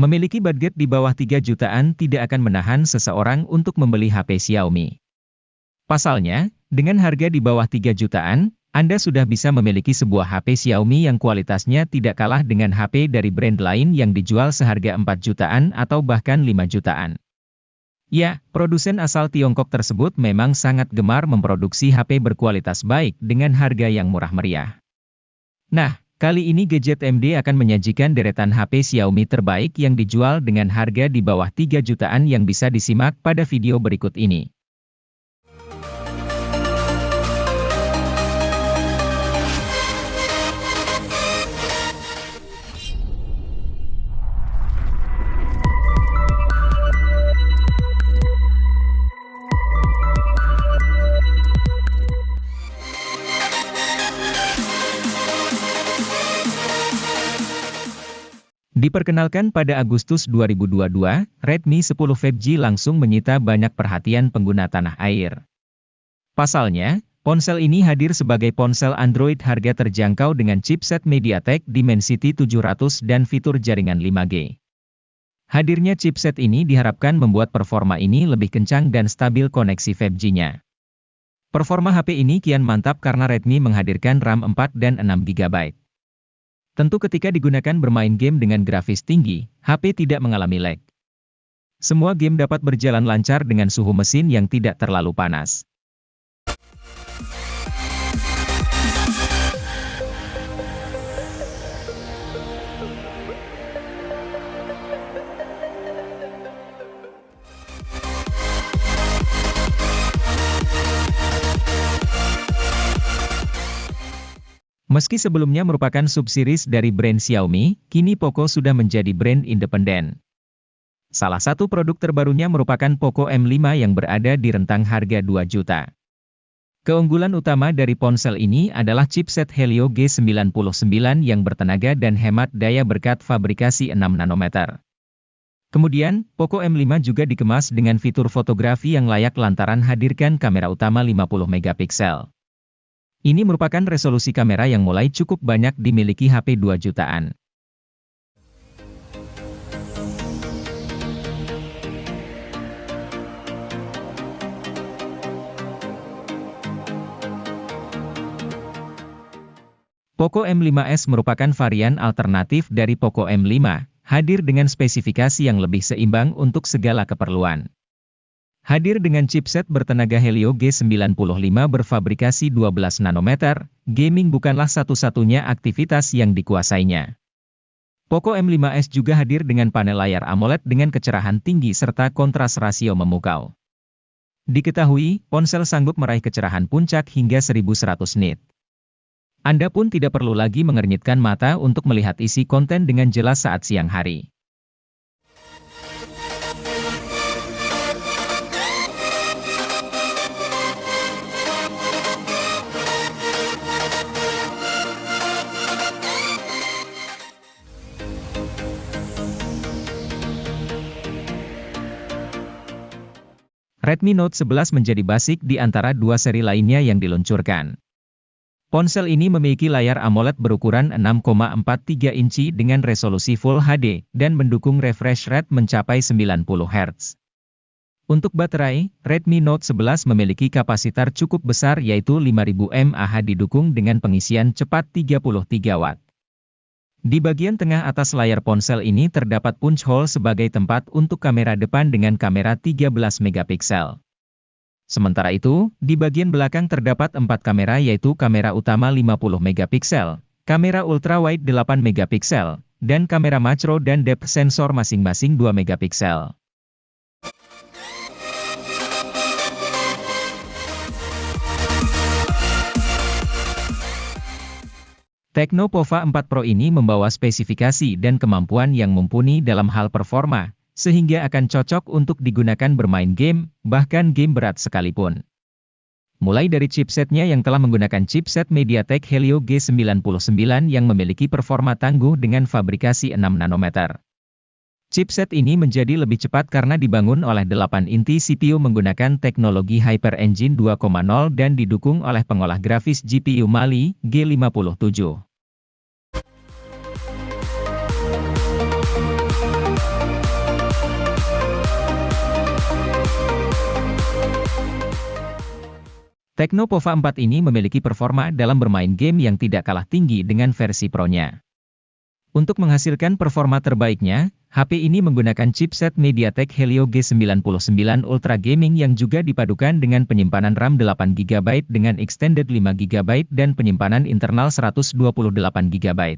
Memiliki budget di bawah 3 jutaan tidak akan menahan seseorang untuk membeli HP Xiaomi. Pasalnya, dengan harga di bawah 3 jutaan, Anda sudah bisa memiliki sebuah HP Xiaomi yang kualitasnya tidak kalah dengan HP dari brand lain yang dijual seharga 4 jutaan atau bahkan 5 jutaan. Ya, produsen asal Tiongkok tersebut memang sangat gemar memproduksi HP berkualitas baik dengan harga yang murah meriah. Nah, kali ini Gadget MD akan menyajikan deretan HP Xiaomi terbaik yang dijual dengan harga di bawah 3 jutaan yang bisa disimak pada video berikut ini. Diperkenalkan pada Agustus 2022, Redmi 10 5G langsung menyita banyak perhatian pengguna tanah air. Pasalnya, ponsel ini hadir sebagai ponsel Android harga terjangkau dengan chipset MediaTek Dimensity 700 dan fitur jaringan 5G. Hadirnya chipset ini diharapkan membuat performa ini lebih kencang dan stabil koneksi 5G-nya. Performa HP ini kian mantap karena Redmi menghadirkan RAM 4 dan 6 GB. Tentu ketika digunakan bermain game dengan grafis tinggi, HP tidak mengalami lag. Semua game dapat berjalan lancar dengan suhu mesin yang tidak terlalu panas. Meski sebelumnya merupakan subseries dari brand Xiaomi, kini Poco sudah menjadi brand independen. Salah satu produk terbarunya merupakan Poco M5 yang berada di rentang harga 2 juta. Keunggulan utama dari ponsel ini adalah chipset Helio G99 yang bertenaga dan hemat daya berkat fabrikasi 6 nanometer. Kemudian, Poco M5 juga dikemas dengan fitur fotografi yang layak lantaran hadirkan kamera utama 50 megapiksel. Ini merupakan resolusi kamera yang mulai cukup banyak dimiliki HP 2 jutaan. Poco M5s merupakan varian alternatif dari Poco M5, hadir dengan spesifikasi yang lebih seimbang untuk segala keperluan. Hadir dengan chipset bertenaga Helio G95 berfabrikasi 12 nanometer, gaming bukanlah satu-satunya aktivitas yang dikuasainya. Poco M5s juga hadir dengan panel layar AMOLED dengan kecerahan tinggi serta kontras rasio memukau. Diketahui, ponsel sanggup meraih kecerahan puncak hingga 1100 nit. Anda pun tidak perlu lagi mengernyitkan mata untuk melihat isi konten dengan jelas saat siang hari. Redmi Note 11 menjadi basic di antara dua seri lainnya yang diluncurkan. Ponsel ini memiliki layar AMOLED berukuran 6,43 inci dengan resolusi Full HD, dan mendukung refresh rate mencapai 90 Hz. Untuk baterai, Redmi Note 11 memiliki kapasitor cukup besar yaitu 5000 mAh didukung dengan pengisian cepat 33 Watt. Di bagian tengah atas layar ponsel ini terdapat punch hole sebagai tempat untuk kamera depan dengan kamera 13 megapiksel. Sementara itu, di bagian belakang terdapat 4 kamera yaitu kamera utama 50 megapiksel, kamera ultrawide 8 megapiksel, dan kamera makro dan depth sensor masing-masing 2 megapiksel. Tecno Pova 4 Pro ini membawa spesifikasi dan kemampuan yang mumpuni dalam hal performa, sehingga akan cocok untuk digunakan bermain game, bahkan game berat sekalipun. Mulai dari chipsetnya yang telah menggunakan chipset MediaTek Helio G99 yang memiliki performa tangguh dengan fabrikasi 6 nanometer. Chipset ini menjadi lebih cepat karena dibangun oleh 8 inti CPU menggunakan teknologi Hyper Engine 2.0 dan didukung oleh pengolah grafis GPU Mali G57. Tecno Pova 4 ini memiliki performa dalam bermain game yang tidak kalah tinggi dengan versi Pro-nya. Untuk menghasilkan performa terbaiknya, HP ini menggunakan chipset MediaTek Helio G99 Ultra Gaming yang juga dipadukan dengan penyimpanan RAM 8GB dengan extended 5GB dan penyimpanan internal 128GB.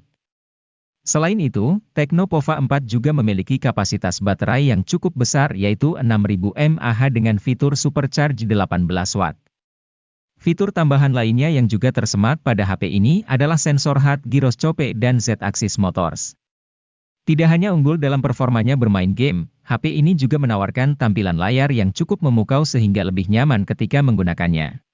Selain itu, Tecno Pova 4 juga memiliki kapasitas baterai yang cukup besar yaitu 6000 mAh dengan fitur Supercharge 18 Watt. Fitur tambahan lainnya yang juga tersemat pada HP ini adalah sensor hard gyroscope dan Z-axis motors. Tidak hanya unggul dalam performanya bermain game, HP ini juga menawarkan tampilan layar yang cukup memukau sehingga lebih nyaman ketika menggunakannya.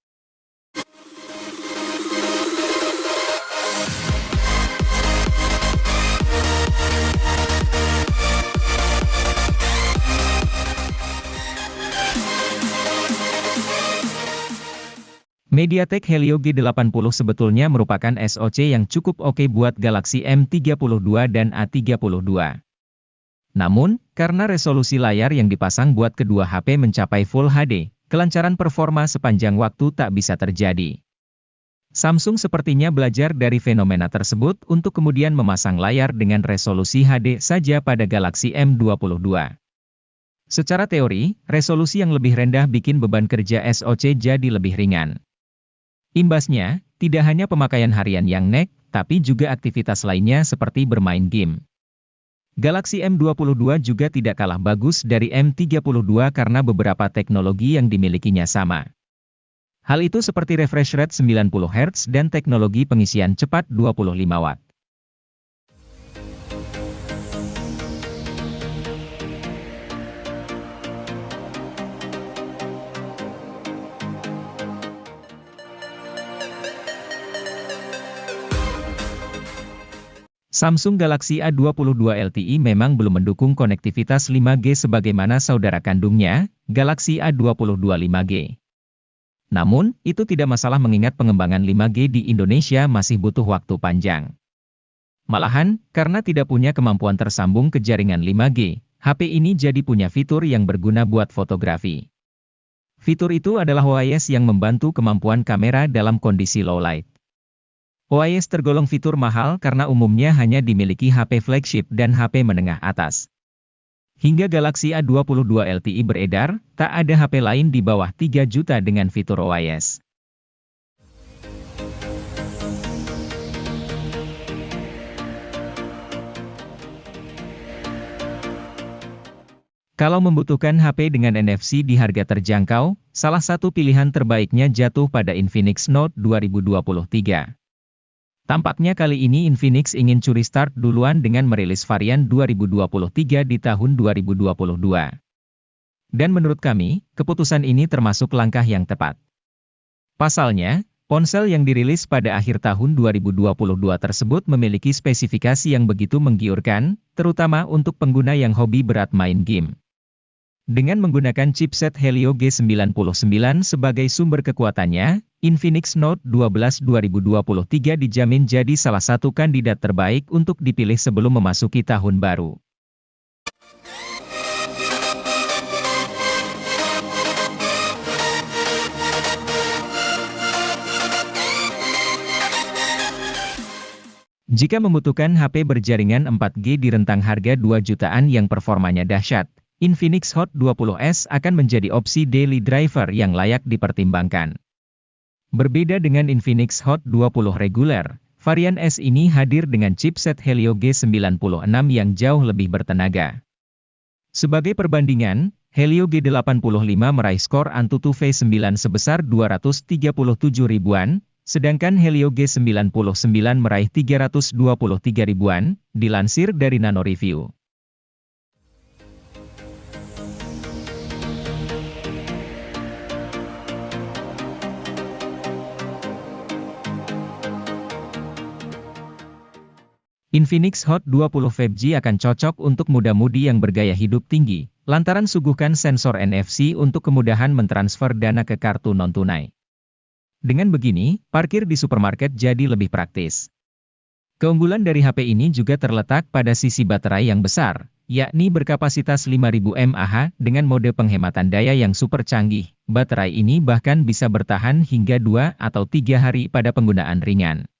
MediaTek Helio G80 sebetulnya merupakan SoC yang cukup oke buat Galaxy M32 dan A32. Namun, karena resolusi layar yang dipasang buat kedua HP mencapai Full HD, kelancaran performa sepanjang waktu tak bisa terjadi. Samsung sepertinya belajar dari fenomena tersebut untuk kemudian memasang layar dengan resolusi HD saja pada Galaxy M22. Secara teori, resolusi yang lebih rendah bikin beban kerja SoC jadi lebih ringan. Imbasnya, tidak hanya pemakaian harian yang nek, tapi juga aktivitas lainnya seperti bermain game. Galaxy M22 juga tidak kalah bagus dari M32 karena beberapa teknologi yang dimilikinya sama. Hal itu seperti refresh rate 90 Hz dan teknologi pengisian cepat 25 Watt. Samsung Galaxy A22 LTE memang belum mendukung konektivitas 5G sebagaimana saudara kandungnya, Galaxy A22 5G. Namun, itu tidak masalah mengingat pengembangan 5G di Indonesia masih butuh waktu panjang. Malahan, karena tidak punya kemampuan tersambung ke jaringan 5G, HP ini jadi punya fitur yang berguna buat fotografi. Fitur itu adalah OIS yang membantu kemampuan kamera dalam kondisi low light. OIS tergolong fitur mahal karena umumnya hanya dimiliki HP flagship dan HP menengah atas. Hingga Galaxy A22 LTE beredar, tak ada HP lain di bawah 3 juta dengan fitur OIS. Kalau membutuhkan HP dengan NFC di harga terjangkau, salah satu pilihan terbaiknya jatuh pada Infinix Note 2023. Tampaknya kali ini Infinix ingin curi start duluan dengan merilis varian 2023 di tahun 2022. Dan menurut kami, keputusan ini termasuk langkah yang tepat. Pasalnya, ponsel yang dirilis pada akhir tahun 2022 tersebut memiliki spesifikasi yang begitu menggiurkan, terutama untuk pengguna yang hobi berat main game. Dengan menggunakan chipset Helio G99 sebagai sumber kekuatannya, Infinix Note 12 2023 dijamin jadi salah satu kandidat terbaik untuk dipilih sebelum memasuki tahun baru. Jika membutuhkan HP berjaringan 4G di rentang harga 2 jutaan yang performanya dahsyat, Infinix Hot 20S akan menjadi opsi daily driver yang layak dipertimbangkan. Berbeda dengan Infinix Hot 20 reguler, varian S ini hadir dengan chipset Helio G96 yang jauh lebih bertenaga. Sebagai perbandingan, Helio G85 meraih skor Antutu V9 sebesar 237 ribuan, sedangkan Helio G99 meraih 323 ribuan, dilansir dari Nano Review. Infinix Hot 20 5G akan cocok untuk muda-mudi yang bergaya hidup tinggi, lantaran suguhkan sensor NFC untuk kemudahan mentransfer dana ke kartu non-tunai. Dengan begini, parkir di supermarket jadi lebih praktis. Keunggulan dari HP ini juga terletak pada sisi baterai yang besar, yakni berkapasitas 5000 mAh dengan mode penghematan daya yang super canggih, Baterai ini bahkan bisa bertahan hingga 2 atau 3 hari pada penggunaan ringan.